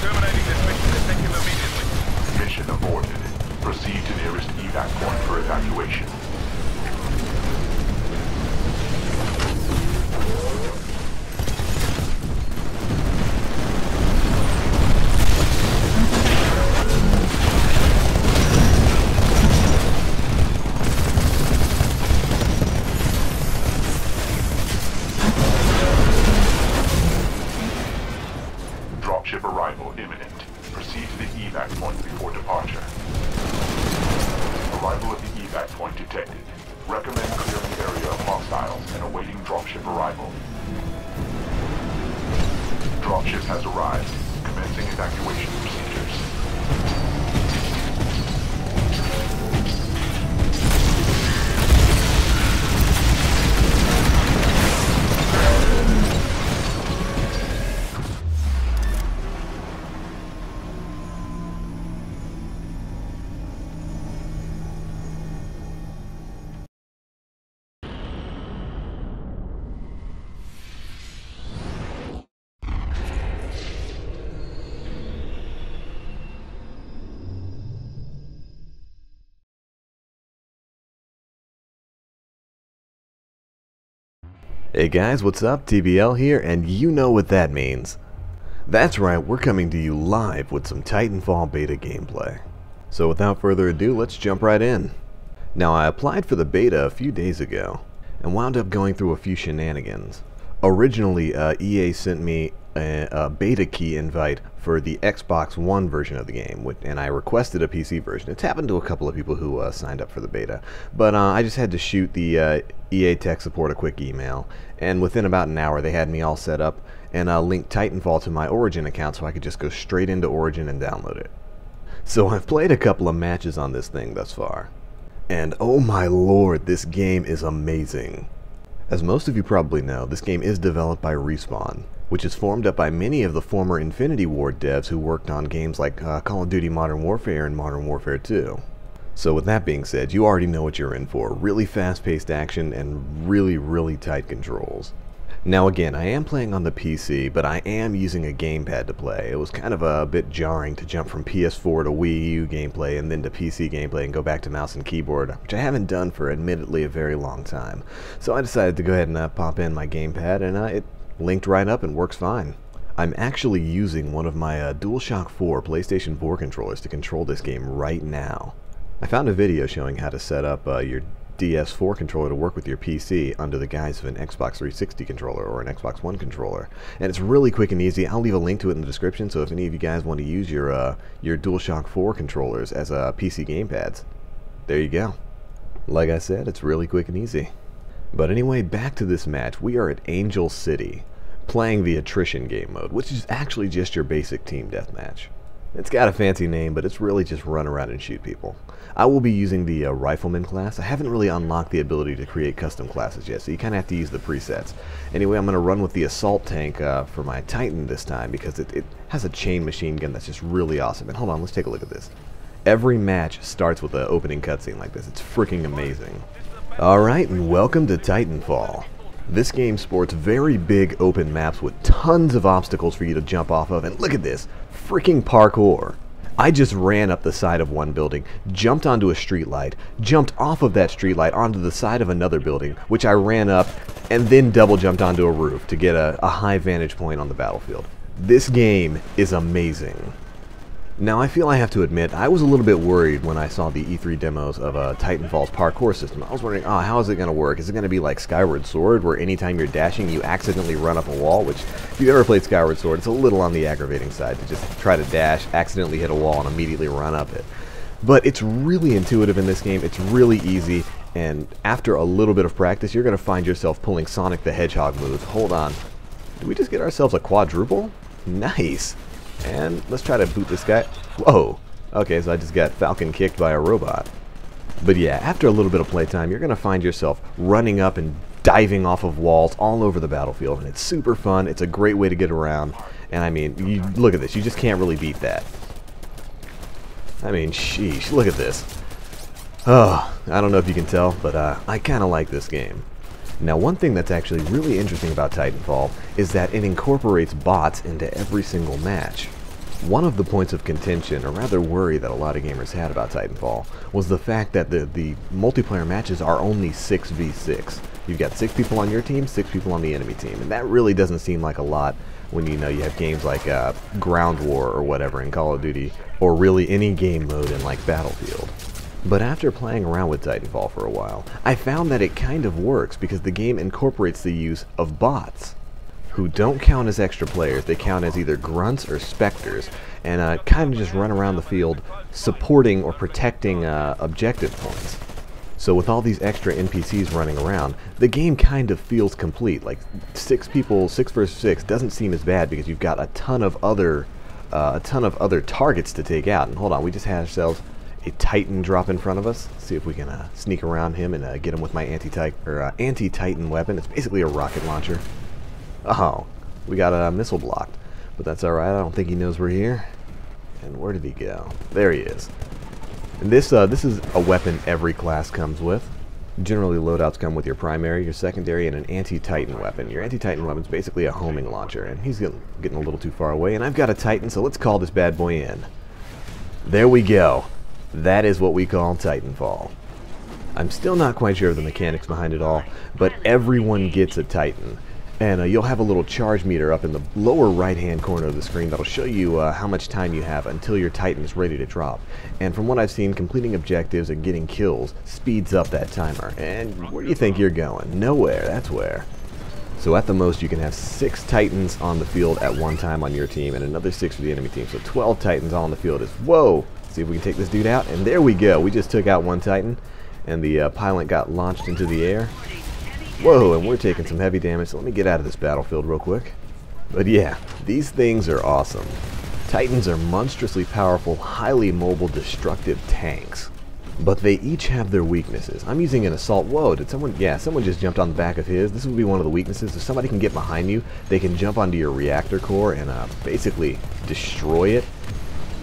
Terminating this mission effective immediately. Mission aborted. Proceed to nearest evac point for evacuation. Dropship arrival imminent. Proceed to the evac point before departure. Arrival at the evac point detected. Recommend clearing area of hostiles and awaiting dropship arrival. Dropship has arrived. Commencing evacuation procedures. Hey guys, what's up? TBL here, and you know what that means. That's right, we're coming to you live with some TitanFall beta gameplay. So without further ado, let's jump right in. Now, I applied for the beta a few days ago, and wound up going through a few shenanigans. Originally, EA sent me a beta key invite for the Xbox One version of the game, and I requested a PC version. It's happened to a couple of people who signed up for the beta, but I just had to shoot the EA tech support a quick email, and within about an hour they had me all set up and linked TitanFall to my Origin account so I could just go straight into Origin and download it. So I've played a couple of matches on this thing thus far, and oh my lord, this game is amazing. As most of you probably know, this game is developed by Respawn, which is formed up by many of the former Infinity Ward devs who worked on games like Call of Duty Modern Warfare and Modern Warfare 2. So with that being said, you already know what you're in for. Really fast-paced action and really tight controls. Now again, I am playing on the PC, but I am using a gamepad to play. It was kind of a bit jarring to jump from PS4 to Wii U gameplay and then to PC gameplay and go back to mouse and keyboard, which I haven't done for admittedly a very long time. So I decided to go ahead and pop in my gamepad, and it linked right up and works fine. I'm actually using one of my DualShock 4 PlayStation 4 controllers to control this game right now. I found a video showing how to set up your DS4 controller to work with your PC under the guise of an Xbox 360 controller or an Xbox One controller, and it's really quick and easy. I'll leave a link to it in the description, so if any of you guys want to use your DualShock 4 controllers as PC gamepads, there you go. Like I said, it's really quick and easy. But anyway, back to this match. We are at Angel City, playing the Attrition game mode, which is actually just your basic Team Deathmatch. It's got a fancy name, but it's really just run around and shoot people. I will be using the Rifleman class. I haven't really unlocked the ability to create custom classes yet, so you kind of have to use the presets. Anyway, I'm going to run with the Assault Tank for my Titan this time, because it has a chain machine gun that's just really awesome. And hold on, let's take a look at this. Every match starts with an opening cutscene like this. It's freaking amazing. Alright, and welcome to TitanFall. This game sports very big open maps with tons of obstacles for you to jump off of, and look at this, freaking parkour. I just ran up the side of one building, jumped onto a streetlight, jumped off of that streetlight onto the side of another building, which I ran up, and then double jumped onto a roof to get a high vantage point on the battlefield. This game is amazing. Now, I feel I have to admit, I was a little bit worried when I saw the E3 demos of Titanfall's parkour system. I was wondering, oh, how is it going to work? Is it going to be like Skyward Sword, where anytime you're dashing, you accidentally run up a wall? Which, if you've ever played Skyward Sword, it's a little on the aggravating side to just try to dash, accidentally hit a wall, and immediately run up it. But it's really intuitive in this game. It's really easy, and after a little bit of practice, you're going to find yourself pulling Sonic the Hedgehog moves. Hold on. Did we just get ourselves a quadruple? Nice. And let's try to boot this guy. Whoa. Okay, so I just got Falcon kicked by a robot. But yeah, after a little bit of playtime, you're going to find yourself running up and diving off of walls all over the battlefield. And it's super fun. It's a great way to get around. And I mean, you look at this. You just can't really beat that. I mean, sheesh. Look at this. Oh, I don't know if you can tell, but I kind of like this game. Now, one thing that's actually really interesting about Titanfall is that it incorporates bots into every single match. One of the points of contention, or rather worry, that a lot of gamers had about Titanfall was the fact that the multiplayer matches are only 6v6. You've got 6 people on your team, 6 people on the enemy team, and that really doesn't seem like a lot when you know you have games like Ground War or whatever in Call of Duty, or really any game mode in like Battlefield. But after playing around with Titanfall for a while, I found that it kind of works because the game incorporates the use of bots, who don't count as extra players. They count as either grunts or specters, and kind of just run around the field supporting or protecting objective points. So with all these extra NPCs running around, the game kind of feels complete. Like 6 people, 6 versus 6 doesn't seem as bad because you've got a ton of other targets to take out. And hold on, we just had ourselves a Titan drop in front of us. Let's see if we can sneak around him and get him with my anti-Titan weapon. It's basically a rocket launcher. Oh, we got a missile blocked, but that's alright. I don't think he knows we're here. And where did he go? There he is. And this is a weapon every class comes with. Generally, loadouts come with your primary, your secondary, and an anti-Titan weapon. Your anti-Titan weapon is basically a homing launcher, and he's getting a little too far away. And I've got a Titan, so let's call this bad boy in. There we go. That is what we call Titanfall. I'm still not quite sure of the mechanics behind it all, but everyone gets a Titan. And you'll have a little charge meter up in the lower right-hand corner of the screen that'll show you how much time you have until your Titan is ready to drop. And from what I've seen, completing objectives and getting kills speeds up that timer. And where do you think you're going? Nowhere, that's where. So at the most, you can have 6 Titans on the field at one time on your team, and another 6 for the enemy team. So 12 Titans all on the field is, whoa! See if we can take this dude out, and there we go. We just took out one Titan, and the pilot got launched into the air. Whoa, and we're taking some heavy damage, so let me get out of this battlefield real quick. But yeah, these things are awesome. Titans are monstrously powerful, highly mobile, destructive tanks. But they each have their weaknesses. I'm using an assault. Whoa, did someone... Yeah, someone just jumped on the back of his. This would be one of the weaknesses. If somebody can get behind you, they can jump onto your reactor core and basically destroy it.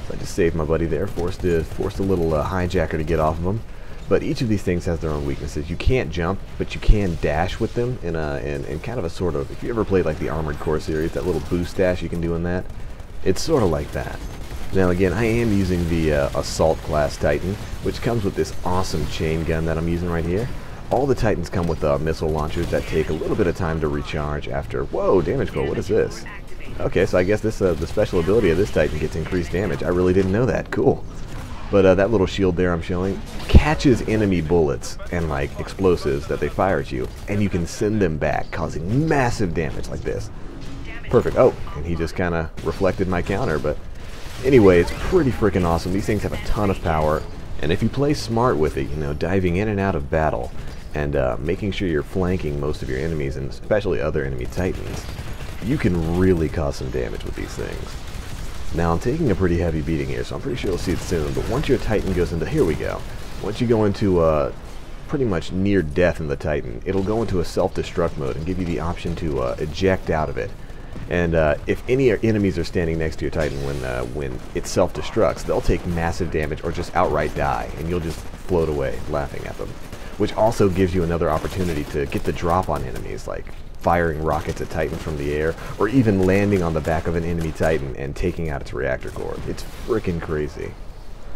So I just saved my buddy there, forced a little hijacker to get off of him. But each of these things has their own weaknesses. You can't jump, but you can dash with them in kind of a sort of... If you ever played like the Armored Core series, that little boost dash you can do in that, it's sort of like that. Now again, I am using the Assault Class Titan, which comes with this awesome chain gun that I'm using right here. All the Titans come with missile launchers that take a little bit of time to recharge after... Whoa, damage goal, what is this? Okay, so I guess this the special ability of this Titan gets increased damage. I really didn't know that. Cool. But that little shield there I'm showing catches enemy bullets and like explosives that they fire at you, and you can send them back, causing massive damage like this. Perfect. Oh, and he just kind of reflected my counter, but anyway, it's pretty freaking awesome. These things have a ton of power, and if you play smart with it, you know, diving in and out of battle, and making sure you're flanking most of your enemies, and especially other enemy Titans, you can really cause some damage with these things. Now I'm taking a pretty heavy beating here, so I'm pretty sure you'll see it soon, but once your Titan goes into... Here we go. Once you go into pretty much near death in the Titan, it'll go into a self-destruct mode and give you the option to eject out of it. And if any enemies are standing next to your Titan when it self-destructs, they'll take massive damage or just outright die, and you'll just float away laughing at them. Which also gives you another opportunity to get the drop on enemies, like firing rockets at Titans from the air, or even landing on the back of an enemy Titan and taking out its reactor core. It's freaking crazy.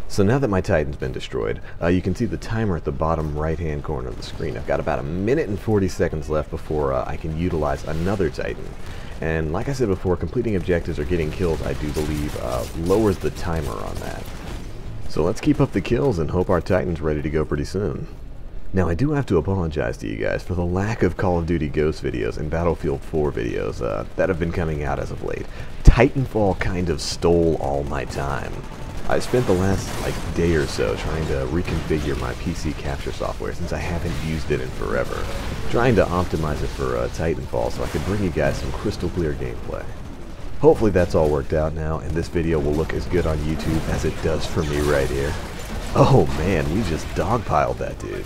So now that my Titan's been destroyed, you can see the timer at the bottom right-hand corner of the screen. I've got about 1 minute and 40 seconds left before I can utilize another Titan. And like I said before, completing objectives or getting kills, I do believe, lowers the timer on that. So let's keep up the kills and hope our Titan's ready to go pretty soon. Now I do have to apologize to you guys for the lack of Call of Duty Ghost videos and Battlefield 4 videos that have been coming out as of late. Titanfall kind of stole all my time. I spent the last day or so trying to reconfigure my PC capture software since I haven't used it in forever, trying to optimize it for Titanfall so I could bring you guys some crystal clear gameplay. Hopefully that's all worked out now, and this video will look as good on YouTube as it does for me right here. Oh man, we just dogpiled that dude.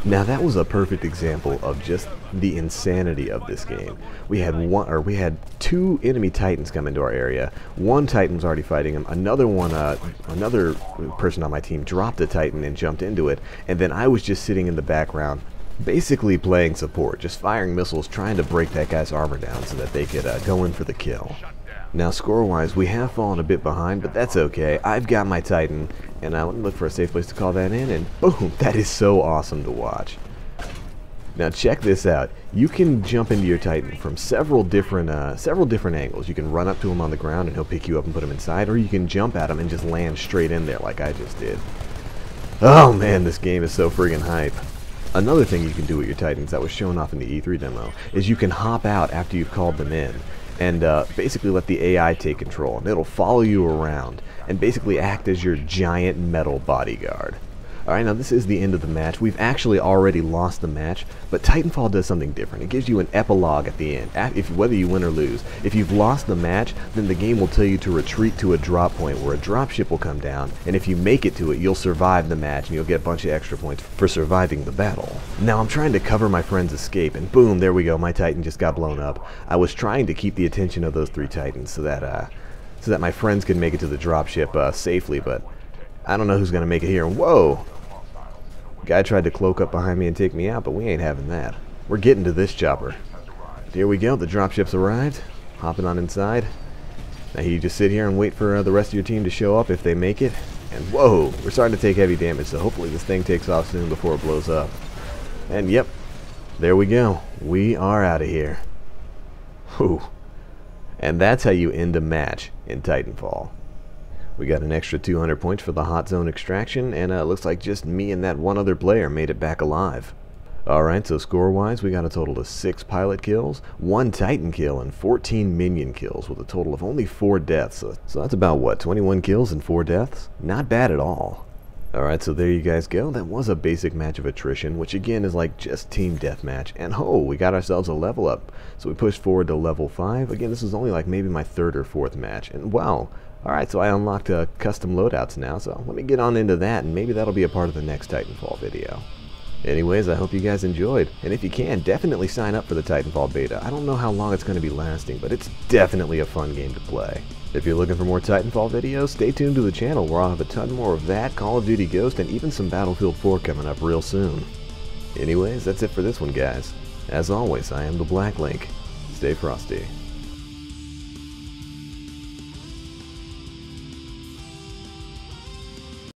Now that was a perfect example of just the insanity of this game. We had 2 enemy Titans come into our area. One Titan was already fighting him. Another person on my team dropped a Titan and jumped into it, and then I was just sitting in the background, basically playing support, just firing missiles, trying to break that guy's armor down so that they could go in for the kill. Now score-wise, we have fallen a bit behind, but that's okay. I've got my Titan, and let me look for a safe place to call that in, and boom, that is so awesome to watch. Now check this out. You can jump into your Titan from several different angles. You can run up to him on the ground and he'll pick you up and put him inside, or you can jump at him and just land straight in there like I just did. Oh man, this game is so friggin' hype. Another thing you can do with your Titans that was shown off in the E3 demo is you can hop out after you've called them in and basically let the AI take control, and it'll follow you around and basically act as your giant metal bodyguard. Alright, now this is the end of the match. We've actually already lost the match, but Titanfall does something different. It gives you an epilogue at the end, whether you win or lose. If you've lost the match, then the game will tell you to retreat to a drop point where a dropship will come down, and if you make it to it, you'll survive the match, and you'll get a bunch of extra points for surviving the battle. Now, I'm trying to cover my friend's escape, and boom, there we go, my Titan just got blown up. I was trying to keep the attention of those 3 Titans so that my friends could make it to the dropship safely, but I don't know who's going to make it here. Whoa! Guy tried to cloak up behind me and take me out, but we ain't having that. We're getting to this chopper. Here we go, the dropship's arrived. Hopping on inside. Now you just sit here and wait for the rest of your team to show up if they make it. And whoa, we're starting to take heavy damage, so hopefully this thing takes off soon before it blows up. And yep, there we go. We are out of here. Whew. And that's how you end a match in Titanfall. We got an extra 200 points for the hot zone extraction, and it looks like just me and that one other player made it back alive. Alright, so score-wise, we got a total of 6 pilot kills, 1 Titan kill, and 14 minion kills, with a total of only 4 deaths. So that's about, what, 21 kills and 4 deaths? Not bad at all. Alright, so there you guys go. That was a basic match of attrition, which again is like just Team Deathmatch. And oh, we got ourselves a level up. So we pushed forward to level 5. Again, this is only like maybe my 3rd or 4th match. And wow. Alright, so I unlocked custom loadouts now, so let me get on into that, and maybe that'll be a part of the next Titanfall video. Anyways, I hope you guys enjoyed, and if you can, definitely sign up for the Titanfall beta. I don't know how long it's going to be lasting, but it's definitely a fun game to play. If you're looking for more Titanfall videos, stay tuned to the channel where I'll have a ton more of that, Call of Duty Ghost, and even some Battlefield 4 coming up real soon. Anyways, that's it for this one, guys. As always, I am TheBlackLink. Stay frosty.